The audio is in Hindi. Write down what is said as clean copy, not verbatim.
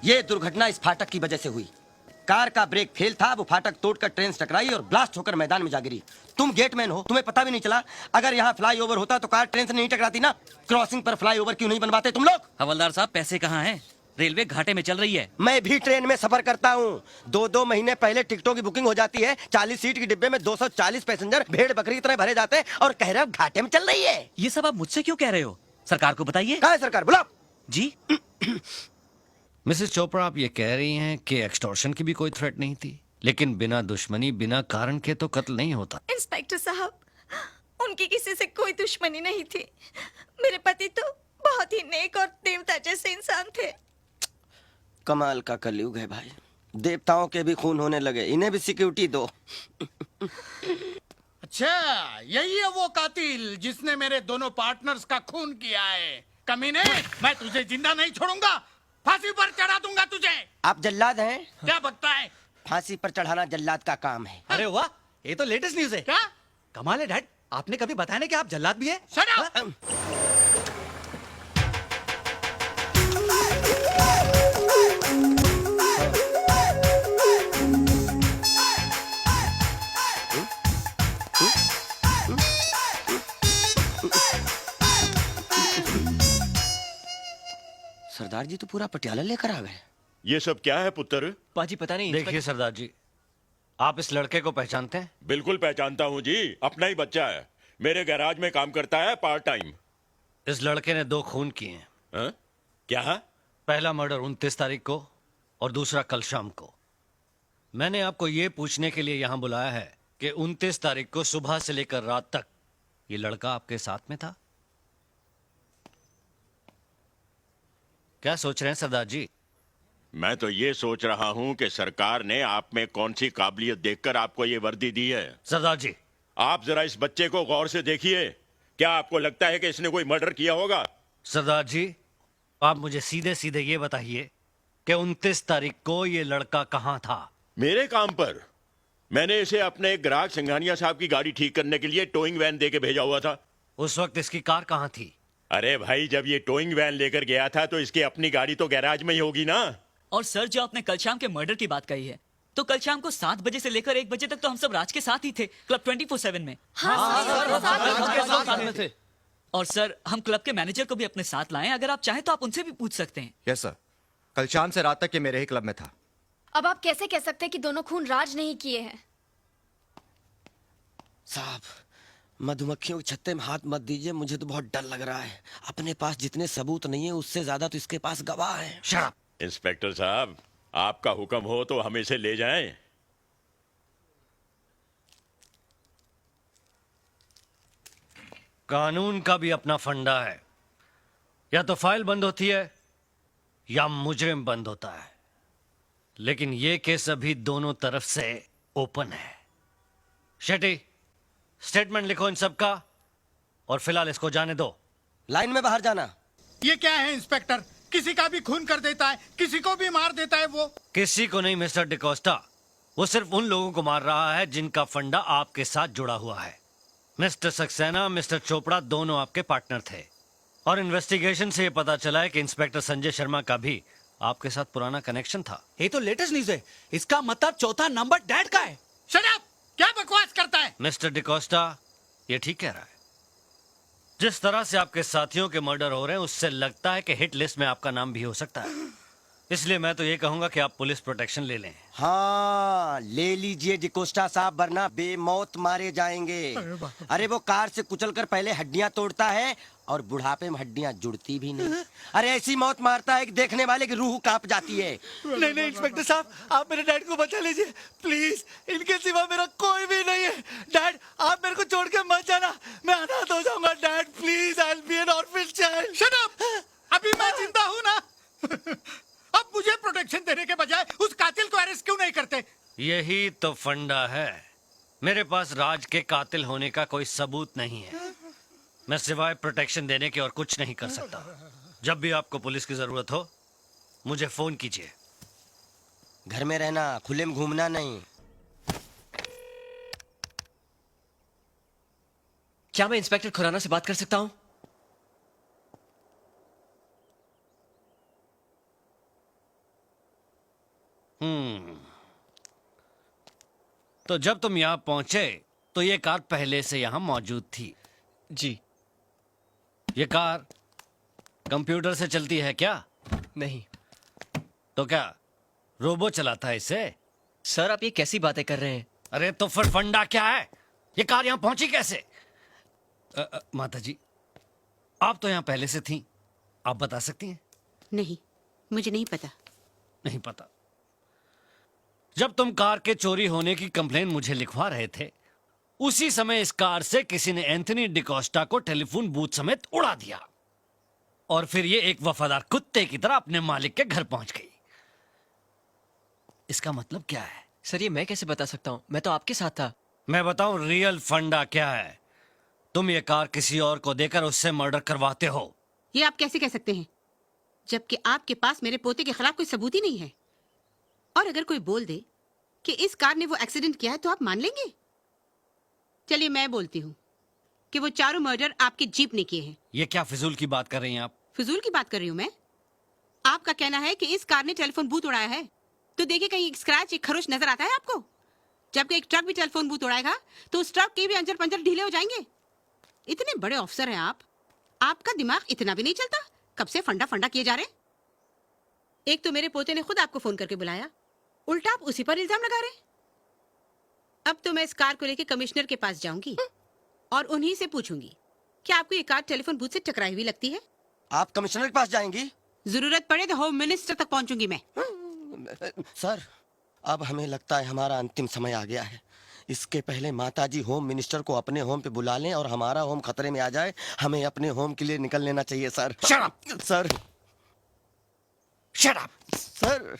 ये दुर्घटना इस फाटक की वजह से हुई। कार का ब्रेक फेल था, वो फाटक तोड़कर ट्रेन से टकराई और ब्लास्ट होकर मैदान में जा गिरी। तुम गेटमैन हो, तुम्हें पता भी नहीं चला। अगर यहाँ फ्लाईओवर होता तो कार ट्रेन से नहीं टकराती ना। क्रॉसिंग पर फ्लाईओवर क्यों नहीं बनवाते तुम लोग? हवलदार साहब, पैसे कहाँ हैं? रेलवे घाटे में चल रही है। मैं भी ट्रेन में सफर करता हूँ। 2-2 महीने पहले टिकटों की बुकिंग हो जाती है। 40 सीट की डिब्बे में 240 पैसेंजर भेड़ बकरी की तरह भरे जाते हैं और कह रहे हो घाटे में चल रही है। ये सब आप मुझसे क्यों कह रहे हो? सरकार को बताइए। कहाँ है सरकार? बुलाओ जी। मिसेस चोपड़ा, आप ये कह रही हैं कि एक्सटॉर्शन की भी कोई थ्रेट नहीं थी, लेकिन बिना दुश्मनी बिना कारण के तो कत्ल नहीं होता। इंस्पेक्टर साहब, उनकी किसी से कोई दुश्मनी नहीं थी। मेरे पति तो बहुत ही नेक और देवता जैसे इंसान थे। कमाल का कलयुग है भाई। देवताओं के भी खून होने लगे, इन्हें भी सिक्योरिटी दो। अच्छा, यही है वो कातिल जिसने मेरे दोनों पार्टनर्स का खून किया है। कमीने, मैं तुझे जिंदा नहीं छोड़ूंगा, फांसी पर चढ़ा दूंगा तुझे। आप जल्लाद हैं? क्या बकता है? फांसी पर चढ़ाना जल्लाद का काम है। अरे वाह, ये तो लेटेस्ट न्यूज़ है। क्या? कमाल है डैड, आपने कभी बताया नहीं कि आप जल्लाद भी है? Shut up! हाँ? सरदार जी तो पूरा पटियाला लेकर आ गए। ये सब क्या है पुत्र? पाजी पता नहीं। देखिए सरदार जी, आप इस लड़के को पहचानते हैं? बिल्कुल पहचानता हूँ जी, अपना ही बच्चा है। मेरे गैराज में काम करता है पार्ट टाइम। इस लड़के ने 2 खून किए हैं। हाँ? क्या? पहला मर्डर 29 तारीख को और दूसरा कल शाम को। मैंने आपको ये पूछने के लिए यहाँ बुलाया है कि 29 तारीख को सुबह से लेकर रात तक ये लड़का आपके साथ में था। क्या सोच रहे हैं सरदार जी? मैं तो ये सोच रहा हूँ कि सरकार ने आप में कौन सी काबिलियत देखकर आपको ये वर्दी दी है। सरदार जी, आप जरा इस बच्चे को गौर से देखिए। क्या आपको लगता है कि इसने कोई मर्डर किया होगा? सरदार जी, आप मुझे सीधे सीधे ये बताइए कि 29 तारीख को ये लड़का कहाँ था? मेरे काम पर। मैंने इसे अपने एक ग्राहक सिंघानिया साहब की गाड़ी ठीक करने के लिए टोइंग वैन दे के भेजा हुआ था। उस वक्त इसकी कार कहाँ थी? अरे भाई, जब ये टोइंग वैन लेकर गया था तो इसकी अपनी गाड़ी तो गैराज में ही होगी ना। और सर, जो आपने कल शाम के मर्डर की बात कही है, तो कल शाम को 7 बजे से लेकर 1 बजे तक तो हम सब राज के साथ ही थे, क्लब 24/7 में। थे। और सर, हम क्लब के मैनेजर को भी अपने साथ लाए। अगर आप चाहें तो आप उनसे भी पूछ सकते हैं। यस सर, कल शाम से रात तक ये मेरे ही क्लब में था। अब आप कैसे कह सकते हैं कि दोनों खून राज नहीं किए हैं? साहब, मधुमक्खियों के छत्ते में हाथ मत दीजिए, मुझे तो बहुत डर लग रहा है। अपने पास जितने सबूत नहीं है उससे ज्यादा तो इसके पास गवाह है। शराब। इंस्पेक्टर साहब, आपका हुक्म हो तो हम इसे ले जाएं। कानून का भी अपना फंडा है, या तो फाइल बंद होती है या मुजरिम बंद होता है। लेकिन ये केस अभी दोनों तरफ से ओपन है। शेट्टी, स्टेटमेंट लिखो इन सब का और फिलहाल इसको जाने दो। लाइन में बाहर जाना। ये क्या है इंस्पेक्टर? किसी का भी खून कर देता है, किसी को भी मार देता है वो। किसी को नहीं मिस्टर डिकोस्टा, वो सिर्फ उन लोगों को मार रहा है जिनका फंडा आपके साथ जुड़ा हुआ है। मिस्टर सक्सेना, मिस्टर चोपड़ा दोनों आपके पार्टनर थे और इन्वेस्टिगेशन से ये पता चला है कि इंस्पेक्टर संजय शर्मा का भी आपके साथ पुराना कनेक्शन था। ये तो लेटेस्ट न्यूज़ है। इसका मतलब चौथा नंबर डैड का है। Shut up! क्या बकवास करता है? मिस्टर डिकोस्टा, ये ठीक कह रहा है। जिस तरह से आपके साथियों के मर्डर हो रहे हैं उससे लगता है कि हिट लिस्ट में आपका नाम भी हो सकता है। इसलिए मैं तो ये कहूंगा कि आप पुलिस प्रोटेक्शन ले लें। हाँ, ले लीजिए डिकोस्टा साहब, वरना बेमौत मारे जाएंगे। अरे वो कार से कुचलकर पहले हड्डियां तोड़ता है और बुढ़ापे में हड्डियां जुड़ती भी नहीं। अरे ऐसी मौत मारता है कि देखने वाले की रूह कांप जाती है। नहीं नहीं इंस्पेक्टर साहब, आप मेरे डैड को बचा लीजिए प्लीज। इनके सिवा मेरा कोई भी नहीं है। डैड, आप मेरे को छोड़ के मत जाना, मैं अनाथ हो जाऊंगा। Dad please, I will be N orphan child. Shut up! अभी मैं जिंदा हूँ ना। अब मुझे प्रोटेक्शन देने के बजाय उस कातिल को अरेस्ट क्यों नहीं करते? यही तो फंडा है। मेरे पास राज के कातिल होने का कोई सबूत नहीं है। मैं सिवाय प्रोटेक्शन देने के और कुछ नहीं कर सकता। जब भी आपको पुलिस की जरूरत हो मुझे फोन कीजिए। घर में रहना, खुले में घूमना नहीं। क्या मैं इंस्पेक्टर खुराना से बात कर सकता हूं? तो जब तुम यहां पहुंचे तो ये कार पहले से यहां मौजूद थी। जी ये कार कंप्यूटर से चलती है क्या? नहीं तो क्या रोबो चलाता है इसे? सर, आप ये कैसी बातें कर रहे हैं? अरे तो फिर फंडा क्या है? ये कार यहां पहुंची कैसे? माता जी, आप तो यहां पहले से थी, आप बता सकती हैं? नहीं, मुझे नहीं पता। नहीं पता। जब तुम कार के चोरी होने की कंप्लेन मुझे लिखवा रहे थे, उसी समय इस कार से किसी ने एंथनी डिकोस्टा को टेलीफोन बूथ समेत उड़ा दिया और फिर ये एक वफादार कुत्ते की तरह अपने मालिक के घर पहुंच गई। इसका मतलब क्या है? सर, ये मैं कैसे बता सकता हूँ? मैं तो आपके साथ था। मैं बताऊं रियल फंडा क्या है? तुम ये कार किसी और को देकर उससे मर्डर करवाते हो। ये आप कैसे कह सकते हैं, जबकि आपके पास मेरे पोते के खिलाफ कोई सबूत ही नहीं है? और अगर कोई बोल दे कि इस कार ने वो एक्सीडेंट किया है तो आप मान लेंगे? चलिए मैं बोलती हूँ कि वो चारों मर्डर आपके जीप ने किए हैं। ये क्या फिजूल की बात कर रही हैं आप? फिजूल की बात कर रही हूँ मैं? आपका कहना है कि इस कार ने टेलीफोन बूथ उड़ाया है, तो देखिए कहीं एक स्क्रैच, एक खरोच नजर आता है आपको? जबकि एक ट्रक भी टेलीफोन बूथ उड़ाएगा तो उस ट्रक के भी अंजर पंजर ढीले हो जाएंगे। इतने बड़े ऑफिसर हैं आप, आपका दिमाग इतना भी नहीं चलता? कब से फंडा फंडा किए जा रहे? एक तो मेरे पोते ने खुद आपको फोन करके बुलाया, उल्टा आप उसी पर इल्जाम लगा रहे। अब तो मैं इस कार को लेकर कमिश्नर के पास जाऊंगी और उन्हीं से पूछूंगी कि आपको ये कार टेलीफोन बूथ से टकराई हुई लगती है। आप कमिश्नर के पास जाएंगी? जरूरत पड़े तो होम मिनिस्टर तक पहुंचूंगी मैं। सर, अब हमें लगता है हमारा अंतिम समय आ गया है। इसके पहले माताजी होम मिनिस्टर को अपने होम पे बुला लें और हमारा होम खतरे में आ जाए, हमें अपने होम के लिए निकल लेना चाहिए sir. Shut up! Sir, Shut up! Sir